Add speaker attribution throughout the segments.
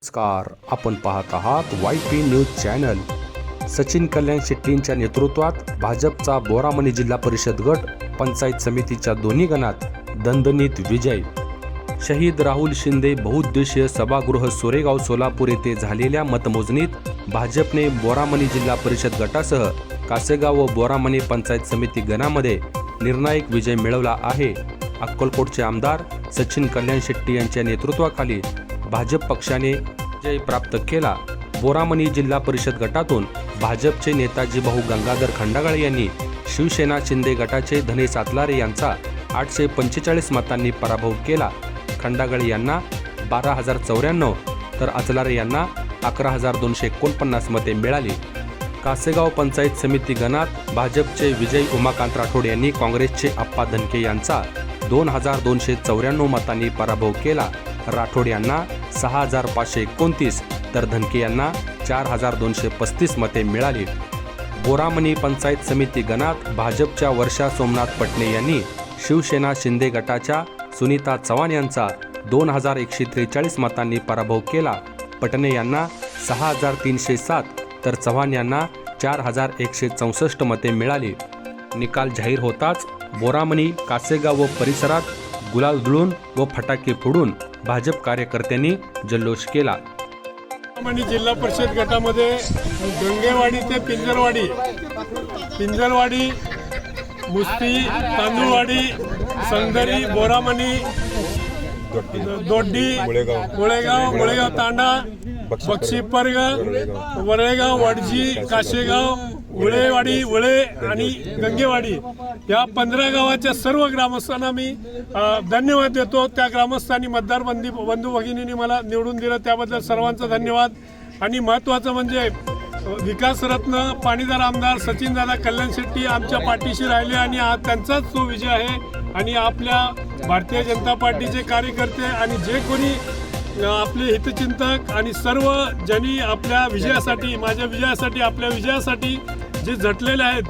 Speaker 1: नमस्कार, आपण पाहत आहात YP न्यूज चॅनल। सचिन कल्याण शेट्टींच्या नेतृत्वात भाजपचा बोरामणी जिल्हा परिषद गट पंचायत समितीच्या दोन्ही गणात दणदणीत विजय। शहीद राहुल शिंदे बहुउद्देशीय सभागृह सोरेगाव सोलापूर येथे झालेल्या मतमोजणीत भाजपने बोरामणी जिल्हा परिषद गटासह कासेगाव व बोरामणी पंचायत समिती गणामध्ये निर्णायक विजय मिळवला आहे। अक्कलकोटचे आमदार सचिन कल्याण शेट्टी यांच्या नेतृत्वाखाली भाजप पक्षाने विजय प्राप्त केला। बोरामणी जिल्हा परिषद गटातून भाजपचे नेताजी भाऊ गंगाधर खंडागळे यांनी शिवसेना शिंदे गटाचे धने सातलारे यांचा 845 मतांनी पराभव केला। खंडागळे यांना 12,094 तर आचलारे यांना 11,249 मते मिळाली। कासेगाव पंचायत समिती गणात भाजपचे विजय उमाकांत राठोड यांनी काँग्रेसचे आप्पा धनके यांचा 2,294 मतांनी पराभव केला। राठोड यांना 6,529 तर धनके यांना 4,235 मते मिळाली। बोरामणी पंचायत समिती गणात भाजपच्या वर्षा सोमनाथ पटणे यांनी शिवसेना शिंदे गटाच्या सुनीता चव्हाण यांचा 2,143 मतांनी पराभव केला। पटणे यांना 6,307 तर चव्हाण यांना 4,164 मते मिळाली। निकाल जाहीर होताच बोरामणी कासेगाव व परिसरात गुलाल उधळून व फटाके फोडून भाजप कार्यकर्त्यांनी जल्लोष केला।
Speaker 2: बोरामणी जिल्हा परिषद गटामध्ये गंगेवाडी ते पिंजरवाडी, मुस्ती, तांदूळवाडी, संगरी, बोरामणी, दोड्डी, मुळेगाव तांडा, बक्षीपर्ग, वरेगाव, वडजी, काशेगाव, उळेवाडी, उळे आणि गंगेवाडी या 15 गावाच्या सर्व ग्रामस्थांना मी धन्यवाद देतो। त्या ग्रामस्थांनी मतदार बंधू भगिनींनी मला निवडून दिलं त्याबद्दल सर्वांचा धन्यवाद। आणि महत्त्वाचं म्हणजे विकासरत्न पाणीदार आमदार सचिनदादा कल्याण शेट्टी आमच्या पाठीशी राहिले आणि त्यांचाच तो विजय आहे। आणि आपल्या भारतीय जनता पार्टीचे कार्यकर्ते आणि जे कोणी आपले हितचिंतक आणि सर्व जणी आपल्या विजयासाठी, माझ्या विजयासाठी, आपल्या विजयासाठी जे झटलेले आहेत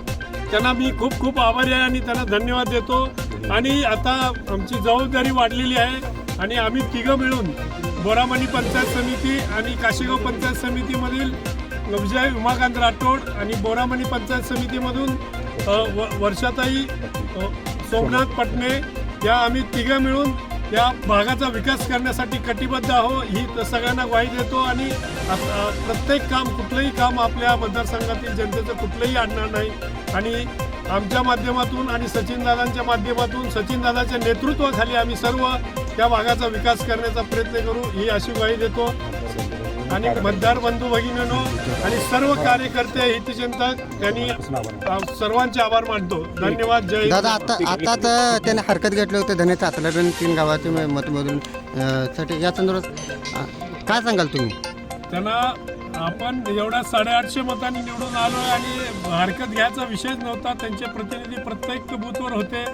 Speaker 2: त्यांना मी खूप खूप आभारी आहे आणि त्यांना धन्यवाद देतो। आणि आता आमची जबाबदारी वाढलेली आहे आणि आम्ही तिघं मिळून बोरामणी पंचायत समिती आणि काशेगाव पंचायत समितीमधील विजय उमाकांत राठोड आणि बोरामणी पंचायत समितीमधून वर्षाताई सोमनाथ पटणे या आम्ही तिघं मिळून या भागाचा विकास करण्यासाठी कटिबद्ध आहो ही सगळ्यांना ग्वाही देतो। आणि प्रत्येक काम, कुठलंही काम आपल्या मतदारसंघातील जनतेचं कुठलंही अडणार नाही। आणि आमच्या माध्यमातून आणि सचिनदादांच्या माध्यमातून, सचिनदादाच्या नेतृत्वाखाली आम्ही सर्व त्या भागाचा विकास करण्याचा प्रयत्न करू ही अशी ग्वाही देतो। आणि मतदार बंधू भगिनींनो आणि सर्व कार्यकर्ते, हितचिंतक यांनी सर्वांचे आभार मानतो। धन्यवाद। जय
Speaker 3: दादा, आता तर त्याने हरकत घेतली होती धने सातलारे 3 गावाचे मतमधून साठी या संदर्भात काय सांगाल तुम्ही?
Speaker 2: त्यांना आपण एवढ्या 850 मतांनी निवडून आलो आणि हरकत घ्यायचा विषयच नव्हता। त्यांचे प्रतिनिधी प्रत्येक बूथवर होते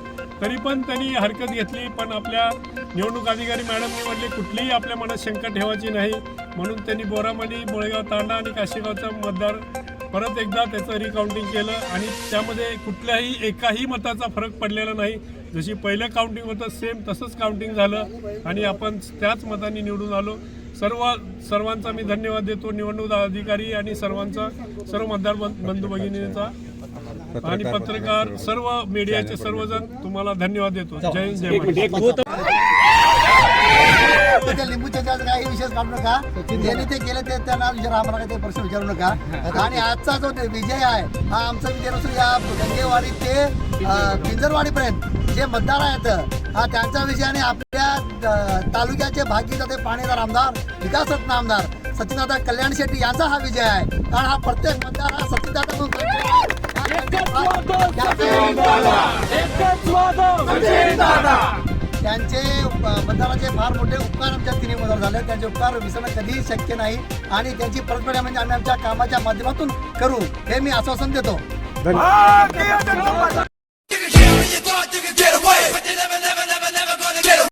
Speaker 2: तरी पण त्यांनी हरकत घेतली। पण आपल्या निवडणूक अधिकारी मॅडमनी म्हटले कुठलीही आपल्या मनात शंका ठेवायची नाही म्हणून त्यांनी बोरामणी, मुळेगाव तांडा आणि काशेगावचा मतदार परत एकदा त्याचं रिकाउंटिंग केलं आणि त्यामध्ये कुठल्याही एकाही मताचा फरक पडलेला नाही। जशी पहिलं काउंटिंग होतं सेम तसंच काउंटिंग झालं आणि आपण त्याच मतांनी निवडून आलो। सर्वांचा मी धन्यवाद देतो, निवडणूक अधिकारी आणि सर्व मतदार बंधू भगिनींचा आणि पत्रकार, सर्व मीडियाचे सर्वजण तुम्हाला धन्यवाद देतो। जय हिंद, जय महाराष्ट्र।
Speaker 4: लिंबूच्या काही विशेष काढू नका, ज्यांनी ते केलं ते त्यांना आम्हाला ते प्रश्न विचारू नका। आणि आजचा जो विजय आहे हा आमचा विजय नसून या गंगेवाडी ते पिंजरवाडीपर्यंत जे मतदार आहेत हा त्यांचा विजय। आणि आपल्या तालुक्याचे भागीदार ते पाणीदार आमदार, विकासरत्न आमदार सचिनदादा कल्याण शेट्टी यांचा हा विजय आहे। कारण हा प्रत्येक मतदार हा सचिनदादा त्यांचे मतदाराचे फार मोठे उपकार आमच्या तिन्ही मतदार झाले। त्यांचे उपकार विसरणं कधीही शक्य नाही आणि त्यांची परतफेड म्हणजे आम्ही आमच्या कामाच्या माध्यमातून करू हे मी आश्वासन देतो।